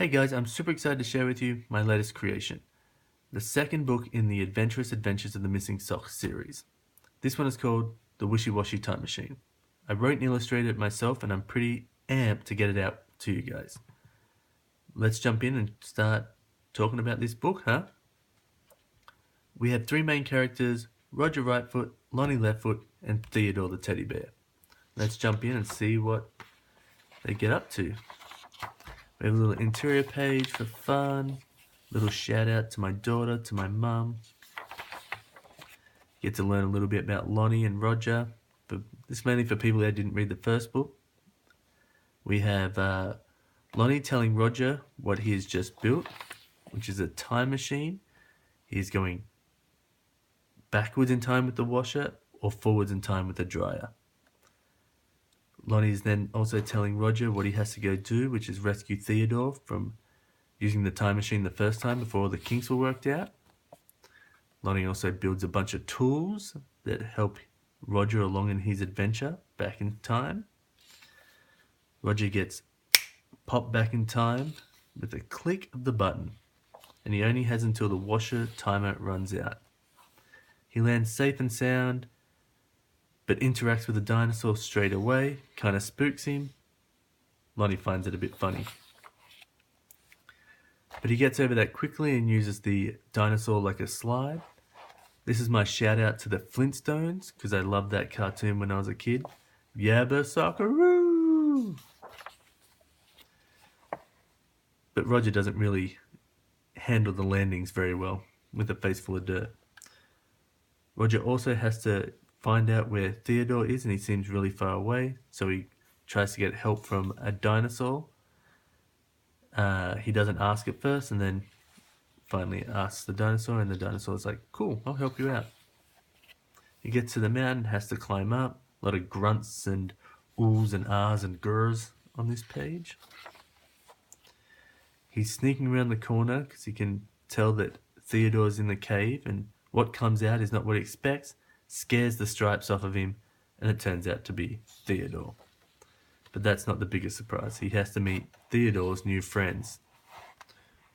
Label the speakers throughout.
Speaker 1: Hey guys, I'm super excited to share with you my latest creation, the second book in the Adventurous Adventures of the Missing Socks series. This one is called The Wishy Washy Time Machine. I wrote and illustrated it myself and I'm pretty amped to get it out to you guys. Let's jump in and start talking about this book, huh? We have three main characters, Roger Rightfoot, Lonnie Leftfoot, and Theodore the teddy bear. Let's jump in and see what they get up to. We have a little interior page for fun, little shout out to my daughter, to my mum. Get to learn a little bit about Lonnie and Roger, but this is mainly for people that didn't read the first book. We have Lonnie telling Roger what he has just built, which is a time machine. He's going backwards in time with the washer or forwards in time with the dryer. Lonnie is then also telling Roger what he has to go do, which is rescue Theodore from using the time machine the first time before all the kinks were worked out. Lonnie also builds a bunch of tools that help Roger along in his adventure back in time. Roger gets popped back in time with a click of the button, and he only has until the washer timer runs out. He lands safe and sound, but interacts with a dinosaur straight away, kind of spooks him. Lonnie finds it a bit funny. But he gets over that quickly and uses the dinosaur like a slide. This is my shout out to the Flintstones, because I loved that cartoon when I was a kid. Yabba Socceroo! But Roger doesn't really handle the landings very well with a face full of dirt. Roger also has to find out where Theodore is, and he seems really far away, so he tries to get help from a dinosaur. He doesn't ask at first, and then finally asks the dinosaur, and the dinosaur's like, cool, I'll help you out. He gets to the mountain, has to climb up. A lot of grunts and oohs and ahs and grrs on this page. He's sneaking around the corner because he can tell that Theodore's in the cave, and what comes out is not what he expects, scares the stripes off of him, and it turns out to be Theodore. But that's not the biggest surprise. He has to meet Theodore's new friends,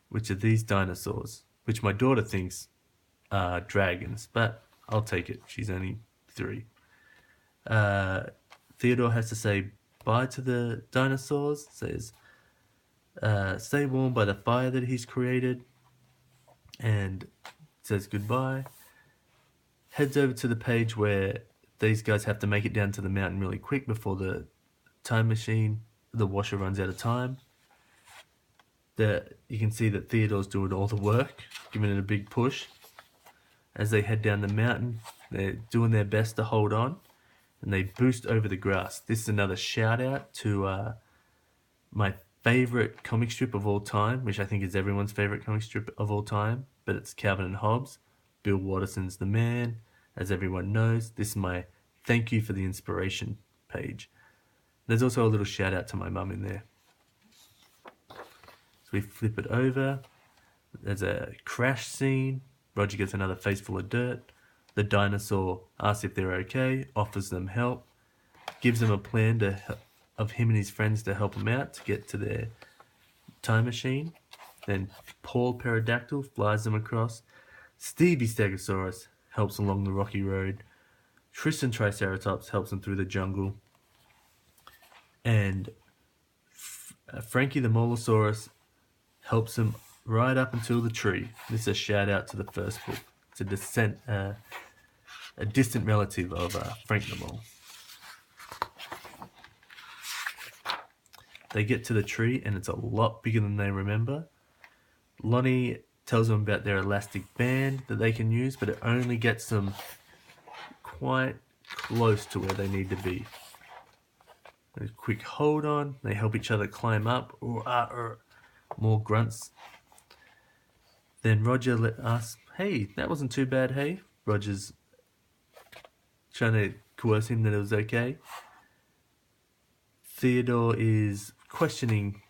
Speaker 1: which are these dinosaurs, which my daughter thinks are dragons, but I'll take it. She's only 3. Theodore has to say bye to the dinosaurs, says, stay warm by the fire that he's created, and says goodbye. Heads over to the page where these guys have to make it down to the mountain really quick before the time machine, the washer runs out of time. You can see that Theodore's doing all the work, giving it a big push. As they head down the mountain, they're doing their best to hold on, and they boost over the grass. This is another shout out to my favorite comic strip of all time, which I think is everyone's favorite comic strip of all time, but it's Calvin and Hobbes. Bill Watterson's the man, as everyone knows. This is my thank you for the inspiration page. There's also a little shout out to my mum in there. So we flip it over. There's a crash scene. Roger gets another face full of dirt. The dinosaur asks if they're okay, offers them help, gives them a plan of him and his friends to help them out to get to their time machine. Then Paul Pterodactyl flies them across. Stevie Stegosaurus helps along the rocky road. Tristan Triceratops helps them through the jungle. And Frankie the Molosaurus helps them right up until the tree. This is a shout out to the first book. It's a distant relative of Frank the Mole. They get to the tree and it's a lot bigger than they remember. Lonnie tells them about their elastic band that they can use, but it only gets them quite close to where they need to be. A quick hold on, they help each other climb up, more grunts. Then Roger asks, hey, that wasn't too bad, hey? Roger's trying to coerce him that it was okay. Theodore is questioning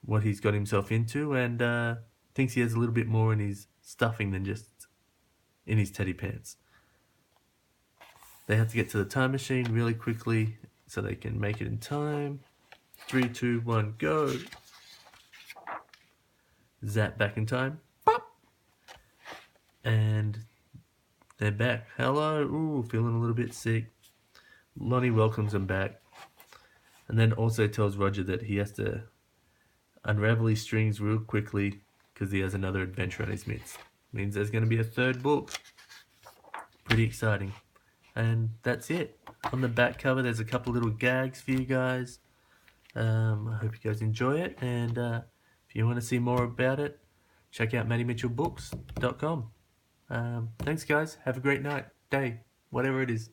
Speaker 1: what he's got himself into and thinks he has a little bit more in his stuffing than just in his teddy pants. They have to get to the time machine really quickly so they can make it in time. 3, 2, 1, go. zap back in time. Pop! And they're back. Hello. Ooh, feeling a little bit sick. Lonnie welcomes them back. And then also tells Roger that he has to unravel his strings real quickly because he has another adventure on his mitts. Means there's going to be a third book. Pretty exciting. And that's it. On the back cover, there's a couple little gags for you guys. I hope you guys enjoy it. And if you want to see more about it, check out mattymitchellbooks.com. Thanks, guys. Have a great night, day, whatever it is.